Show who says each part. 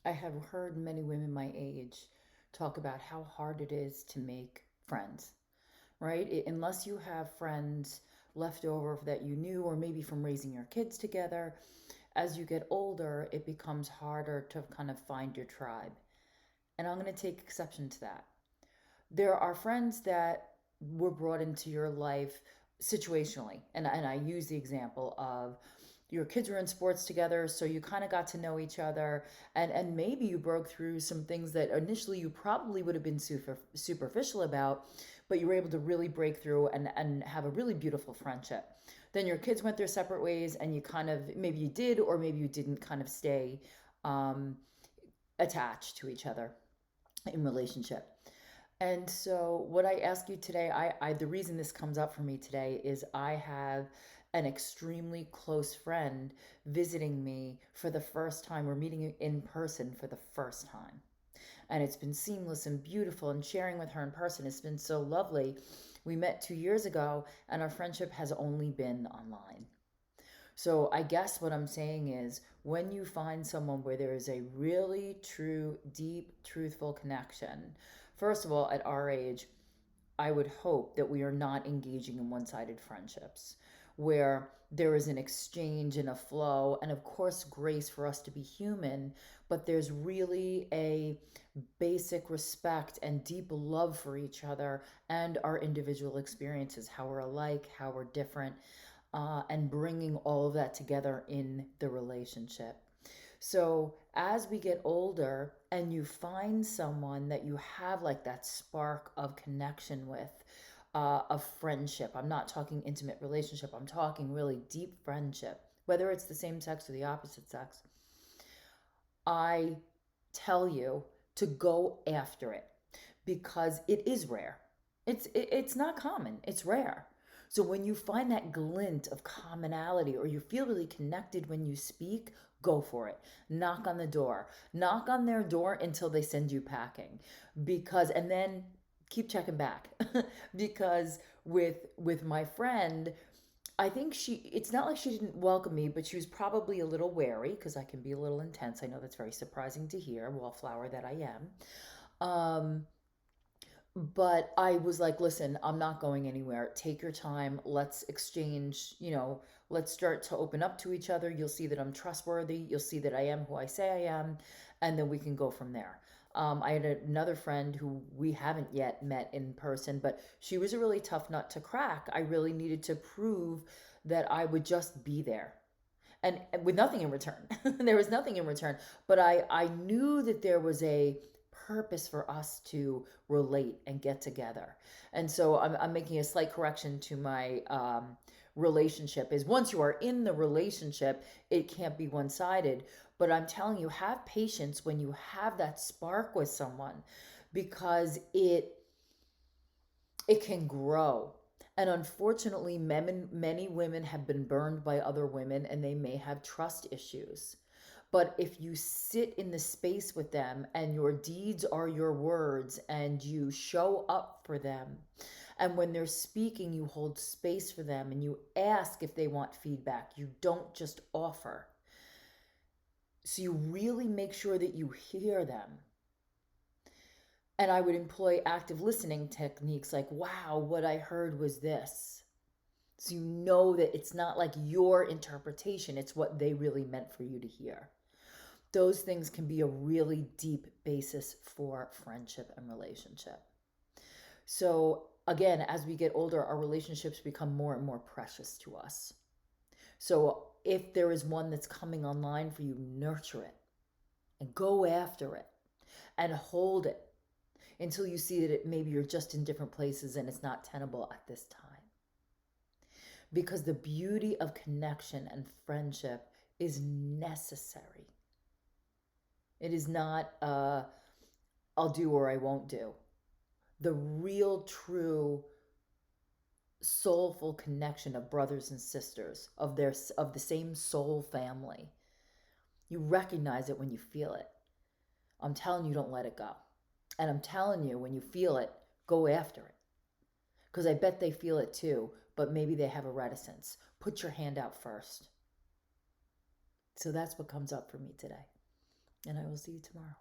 Speaker 1: I have heard many women my age talk about how hard it is to make friends, right? Unless you have friends left over that you knew, or maybe from raising your kids together, as you get older, it becomes harder to kind of find your tribe. And I'm going to take exception to that. There are friends that were brought into your life situationally. And I use the example of your kids were in sports together, so you kind of got to know each other, and maybe you broke through some things that initially you probably would have been superficial about, but you were able to really break through and have a really beautiful friendship. Then your kids went their separate ways, and you kind of, maybe you did or maybe you didn't kind of stay um, attached to each other in relationship. And so, what I ask you today, the reason this comes up for me today is I have an extremely close friend visiting me for the first time. We're meeting in person for the first time. And it's been seamless and beautiful, and sharing with her in person has been so lovely. We met 2 years ago, and our friendship has only been online. So I guess what I'm saying is when you find someone where there is a really true, deep, truthful connection, first of all, at our age, I would hope that we are not engaging in one sided friendships where there is an exchange and a flow, and of course, grace for us to be human, but there's really a basic respect and deep love for each other and our individual experiences, how we're alike, how we're different, and bringing all of that together in the relationship. So, as we get older and you find someone that you have like that spark of connection with, of friendship, I'm not talking intimate relationship, I'm talking really deep friendship, whether it's the same sex or the opposite sex, I tell you to go after it because it is rare. It's not common. It's rare. So when you find that glint of commonality or you feel really connected when you speak, go for it. Knock on the door. Knock on their door until they send you packing. Because and then keep checking back. Because with my friend, I think it's not like she didn't welcome me, but she was probably a little wary because I can be a little intense. I know that's very surprising to hear, wallflower that I am. But I was like, listen, I'm not going anywhere. Take your time. Let's exchange, let's start to open up to each other. You'll see that I'm trustworthy. You'll see that I am who I say I am. And then we can go from there. I had another friend who we haven't yet met in person, but she was a really tough nut to crack. I really needed to prove that I would just be there and with nothing in return. There was nothing in return, but I knew that there was a purpose for us to relate and get together. And so I'm making a slight correction to my relationship is once you are in the relationship, it can't be one-sided. But I'm telling you, have patience when you have that spark with someone because it can grow. And unfortunately, many women have been burned by other women and they may have trust issues. But if you sit in the space with them and your deeds are your words and you show up for them, and when they're speaking, you hold space for them and you ask if they want feedback, you don't just offer. So you really make sure that you hear them. And I would employ active listening techniques like, wow, what I heard was this. So you know that it's not like your interpretation, it's what they really meant for you to hear. Those things can be a really deep basis for friendship and relationship. So, again, as we get older, our relationships become more and more precious to us. So, if there is one that's coming online for you, nurture it and go after it and hold it until you see that maybe you're just in different places and it's not tenable at this time. Because the beauty of connection and friendship is necessary. It is not I'll do or I won't do. The real, true, soulful connection of brothers and sisters of the same soul family. You recognize it when you feel it. I'm telling you, don't let it go. And I'm telling you, when you feel it, go after it. Because I bet they feel it too, but maybe they have a reticence. Put your hand out first. So that's what comes up for me today. And I will see you tomorrow.